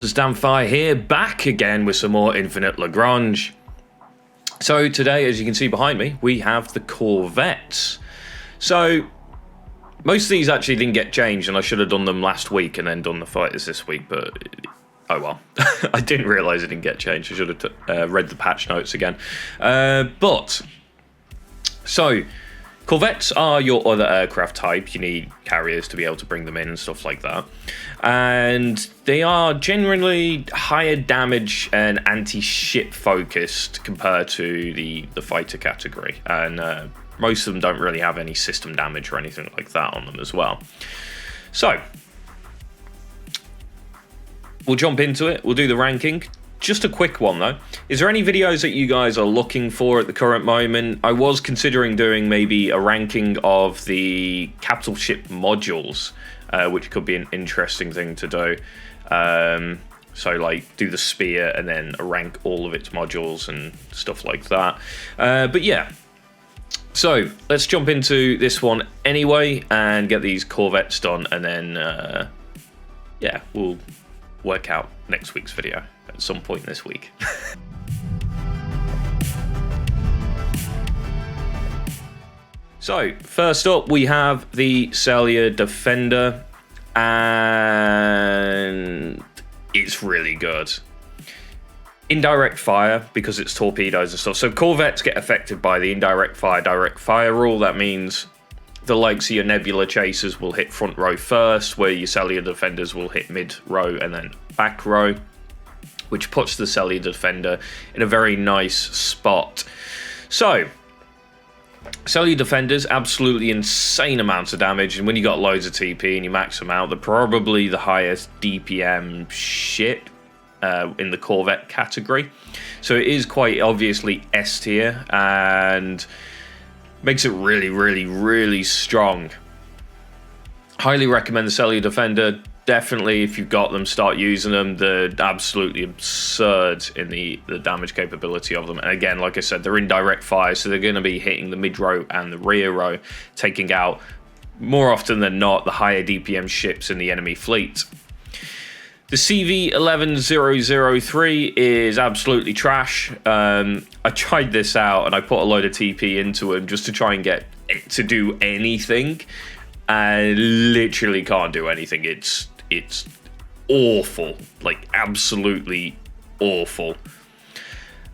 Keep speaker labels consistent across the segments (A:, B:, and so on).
A: It's Damphyre here, back again with some more Infinite Lagrange. So today, as you can see behind me, we have the Corvettes. So most of these actually didn't get changed, and I should have done them last week and then done the fighters this week, but oh well. I didn't realise it didn't get changed. I should have read the patch notes again. So Corvettes are your other aircraft type. You need carriers to be able to bring them in and stuff like that. And they are generally higher damage and anti-ship focused compared to the fighter category. And most of them don't really have any system damage or anything like that on them as well. So we'll jump into it. We'll do the ranking. Just a quick one though. Is there any videos that you guys are looking for at the current moment? I was considering doing maybe a ranking of the capital ship modules, which could be an interesting thing to do. So like do the spear and then rank all of its modules and stuff like that. But yeah. So let's jump into this one anyway and get these Corvettes done, and then yeah, we'll work out next week's video at some point this week. So first up we have the Cellular Defender, and it's really good. Indirect fire, because it's torpedoes and stuff. So Corvettes get affected by the indirect fire, direct fire rule. That means the likes of your Nebula chasers will hit front row first, where your Cellular Defenders will hit mid row and then back row, which puts the Cellular Defender in a very nice spot. So Cellular Defenders, absolutely insane amounts of damage, and when you got loads of TP and you max them out, they're probably the highest DPM ship in the Corvette category. So it is quite obviously S tier and makes it really, really, really strong. Highly recommend the Cellular Defender. Definitely, if you've got them, start using them. They're absolutely absurd in the damage capability of them. And again, like I said, they're in direct fire, so they're going to be hitting the mid row and the rear row, taking out, more often than not, the higher DPM ships in the enemy fleet. The CV11003 is absolutely trash. I tried this out and I put a load of TP into him just to try and get it to do anything. I literally can't do anything. It's awful, like absolutely awful.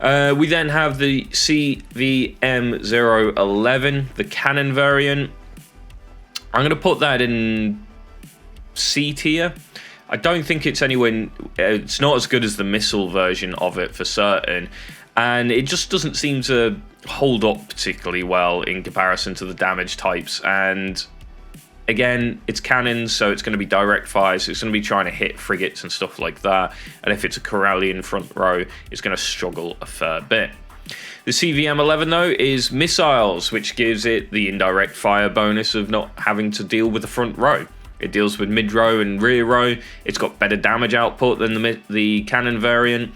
A: We then have the CVM011, the cannon variant. I'm going to put that in C tier. I don't think it's anywhere. It's not as good as the missile version of it for certain, and it just doesn't seem to hold up particularly well in comparison to the damage types. And again, it's cannons, so it's going to be direct fire, so it's going to be trying to hit frigates and stuff like that. And if it's a Corellian front row, it's going to struggle a fair bit. The CVM11 though is missiles, which gives it the indirect fire bonus of not having to deal with the front row. It deals with mid row and rear row. It's got better damage output than the cannon variant.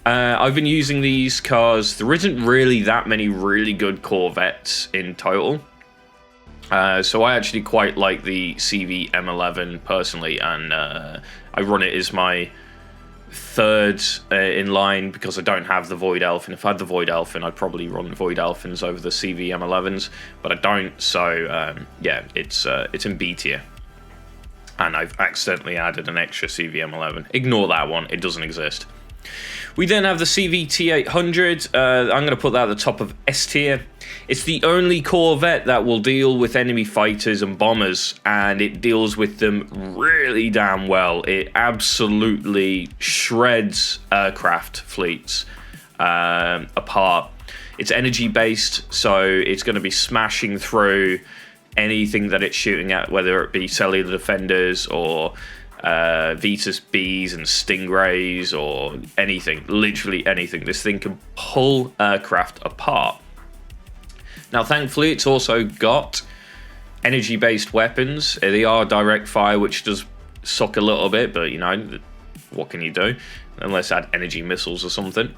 A: I've been using these cars. There isn't really that many really good Corvettes in total. So I actually quite like the CVM11 personally, and I run it as my third in line because I don't have the Void Elfin. If I had the Void Elfin, I'd probably run Void Elfins over the CVM11s, but I don't. So yeah, it's in B tier. And I've accidentally added an extra CVM11. Ignore that one, it doesn't exist. We then have the CVT800. I'm going to put that at the top of S tier. It's the only Corvette that will deal with enemy fighters and bombers, and it deals with them really damn well. It absolutely shreds aircraft fleets apart. It's energy based, so it's going to be smashing through anything that it's shooting at, whether it be Cellular Defenders or Vetus Bs and Stingrays or anything, literally anything. This thing can pull aircraft apart. Now, thankfully, it's also got energy-based weapons. They are direct fire, which does suck a little bit, but, you know, what can you do? Unless add energy missiles or something.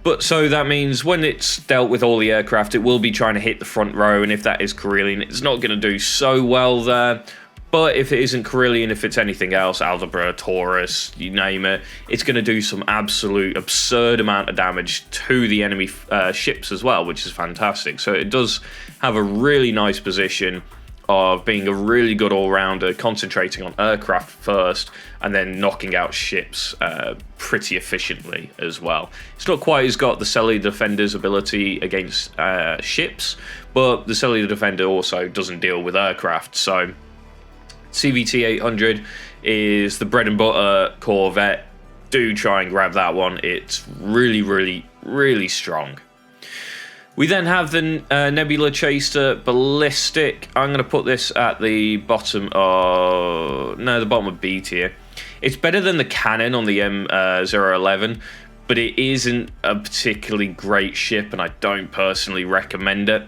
A: But so that means when it's dealt with all the aircraft, it will be trying to hit the front row, and if that is Corellian, it's not going to do so well there. But if it isn't Carillion, if it's anything else, Aldabra, Taurus, you name it, it's going to do some absolute absurd amount of damage to the enemy ships as well, which is fantastic. So it does have a really nice position of being a really good all-rounder, concentrating on aircraft first, and then knocking out ships pretty efficiently as well. It's not quite as got the Cellular Defender's ability against ships, but the Cellular Defender also doesn't deal with aircraft, so CVT 800 is the bread and butter Corvette. Do try and grab that one. It's really, really, really strong. We then have the Nebula Chaser Ballistic. I'm going to put this at the bottom of... No, the bottom of B tier. It's better than the cannon on the M011, but it isn't a particularly great ship, and I don't personally recommend it.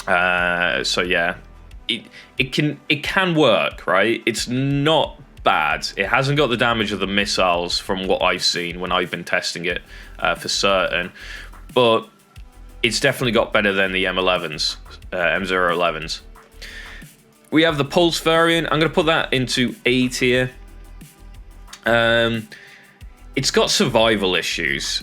A: So yeah, it can work, right? It's not bad. It hasn't got the damage of the missiles from what I've seen when I've been testing it for certain, but it's definitely got better than the M11s, M011s. We have the Pulse variant. I'm going to put that into A tier. It's got survival issues.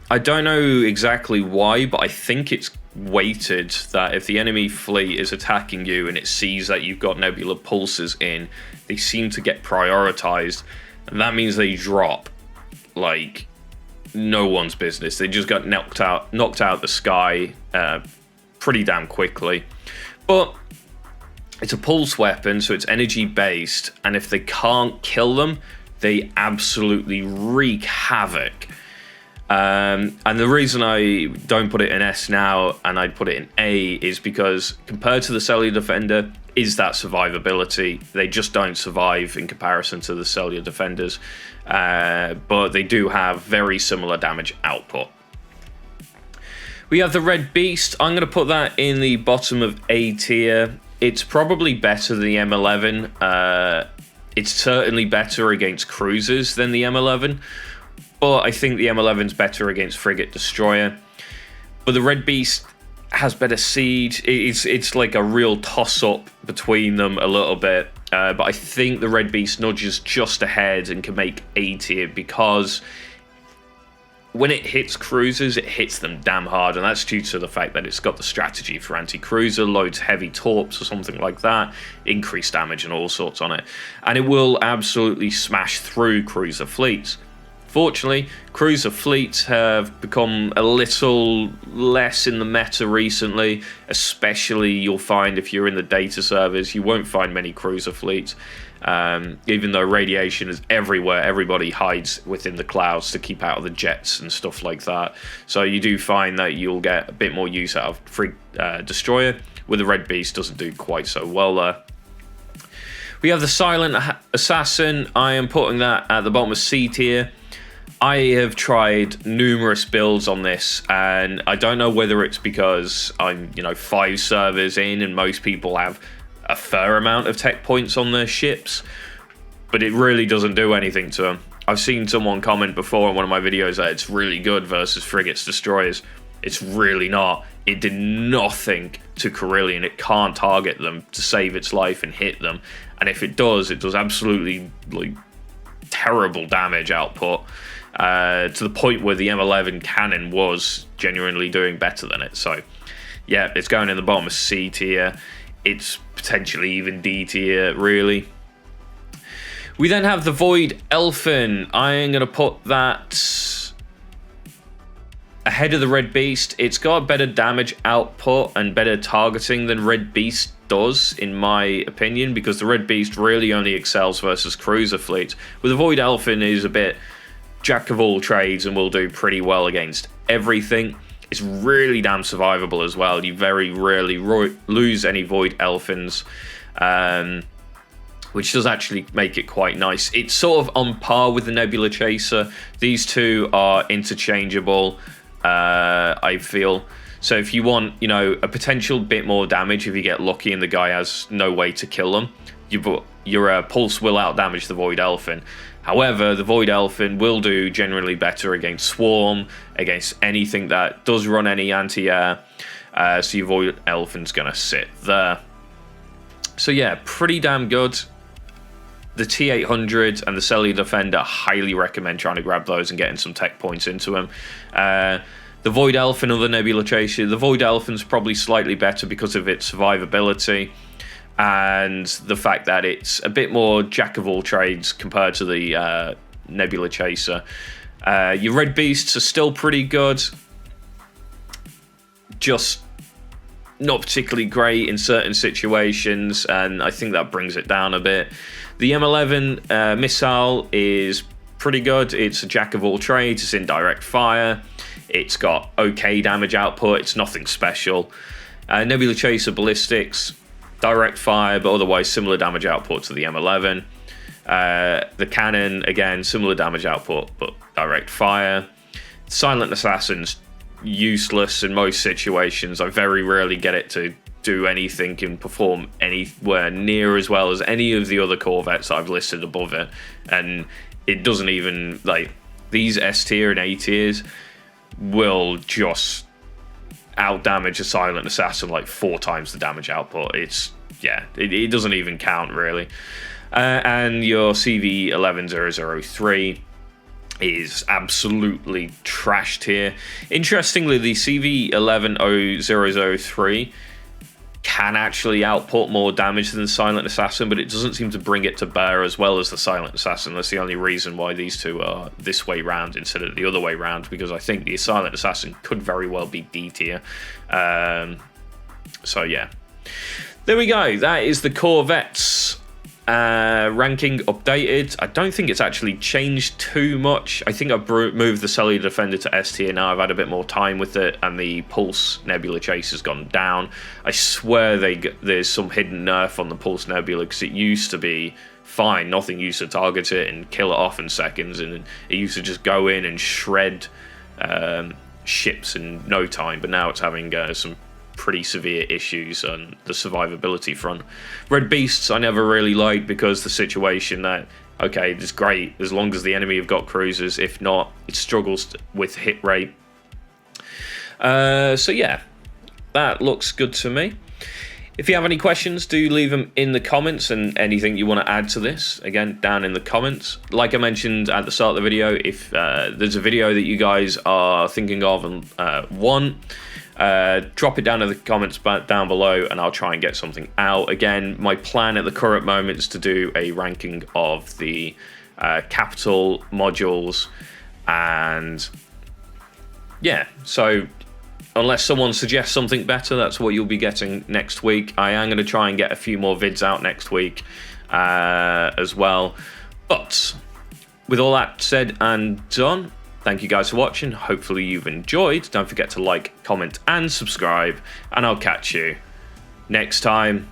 A: I don't know exactly why, but I think it's weighted that if the enemy fleet is attacking you and it sees that you've got Nebula Pulses in, they seem to get prioritized, and that means they drop like no one's business. They just got knocked out the sky pretty damn quickly. But it's a pulse weapon, so it's energy based, and if they can't kill them, they absolutely wreak havoc. And the reason I don't put it in S now and I'd put it in A is because compared to the Cellular Defender is that survivability. They just don't survive in comparison to the Cellular Defenders, but they do have very similar damage output. We have the Red Beast. I'm going to put that in the bottom of A tier. It's probably better than the M11. It's certainly better against cruisers than the M11, but I think the M11's better against frigate destroyer. But the Red Beast has better siege. It's like a real toss-up between them a little bit. But I think the Red Beast nudges just ahead and can make A tier because when it hits cruisers, it hits them damn hard, and that's due to the fact that it's got the strategy for anti-cruiser, loads heavy torps or something like that, increased damage and all sorts on it. And it will absolutely smash through cruiser fleets. Fortunately, cruiser fleets have become a little less in the meta recently, especially you'll find if you're in the data servers, you won't find many cruiser fleets. Even though radiation is everywhere, everybody hides within the clouds to keep out of the jets and stuff like that. So you do find that you'll get a bit more use out of free destroyer, with the Red Beast doesn't do quite so well there. We have the Silent Assassin. I am putting that at the bottom of C tier. I have tried numerous builds on this, and I don't know whether it's because I'm 5 servers in and most people have a fair amount of tech points on their ships, but it really doesn't do anything to them. I've seen someone comment before in one of my videos that it's really good versus frigates destroyers. It's really not. It did nothing to Carillion. It can't target them to save its life and hit them, and if it does absolutely terrible damage output, to the point where the M11 cannon was genuinely doing better than it. So yeah, it's going in the bottom of C tier. It's potentially even D tier, really. We then have the Void Elfin. I am going to put that ahead of the Red Beast. It's got better damage output and better targeting than Red Beast does, in my opinion, because the Red Beast really only excels versus cruiser fleets. With the Void Elfin is a bit jack of all trades and will do pretty well against everything. It's really damn survivable as well. You very rarely lose any Void Elfins, which does actually make it quite nice. It's sort of on par with the Nebula Chaser. These two are interchangeable, I feel. So if you want, a potential bit more damage, if you get lucky and the guy has no way to kill them, your pulse will out-damage the Void Elfin. However, the Void Elfin will do generally better against Swarm, against anything that does run any anti-air, so your Void Elfin's going to sit there. So yeah, pretty damn good. The T800 and the Cellular Defender, highly recommend trying to grab those and getting some tech points into them. The Void Elf, another Nebula Chaser. The Void Elephant's probably slightly better because of its survivability and the fact that it's a bit more jack of all trades compared to the Nebula Chaser. Your Red Beasts are still pretty good, just not particularly great in certain situations, and I think that brings it down a bit. The M11 missile is pretty good. It's a jack of all trades. It's in direct fire. It's got okay damage output. It's nothing special. Nebula Chaser ballistics, direct fire, but otherwise similar damage output to the M11. The cannon, again, similar damage output, but direct fire. Silent Assassin's useless in most situations. I very rarely get it to do anything and perform anywhere near as well as any of the other Corvettes I've listed above it, and it doesn't even, like, these S tier and A tiers will just out damage a Silent Assassin like 4 times the damage output. It's, yeah, it doesn't even count really. And your CV11003 is absolutely trashed here. Interestingly, the CV11003 can actually output more damage than the Silent Assassin, but it doesn't seem to bring it to bear as well as the Silent Assassin. That's the only reason why these two are this way round instead of the other way round, because I think the Silent Assassin could very well be D tier. So yeah, there we go. That is the Corvettes ranking updated. I don't think it's actually changed too much. I think I've moved the Cellular Defender to S tier now. I've had a bit more time with it, and the Pulse Nebula Chase has gone down. I swear there's some hidden nerf on the Pulse Nebula, because it used to be fine. Nothing used to target it and kill it off in seconds, and it used to just go in and shred ships in no time, but now it's having some pretty severe issues on the survivability front. Red Beasts I never really liked, because the situation that, okay, it's great as long as the enemy have got cruisers. If not, it struggles with hit rate. So yeah, that looks good to me. If you have any questions, do leave them in the comments, and anything you want to add to this, again, down in the comments. Like I mentioned at the start of the video, if there's a video that you guys are thinking of and want, drop it down in the comments down below, and I'll try and get something out. Again, my plan at the current moment is to do a ranking of the capital modules, and yeah, so unless someone suggests something better, that's what you'll be getting next week. I am going to try and get a few more vids out next week as well. But with all that said and done, thank you guys for watching. Hopefully you've enjoyed. Don't forget to like, comment, and subscribe. And I'll catch you next time.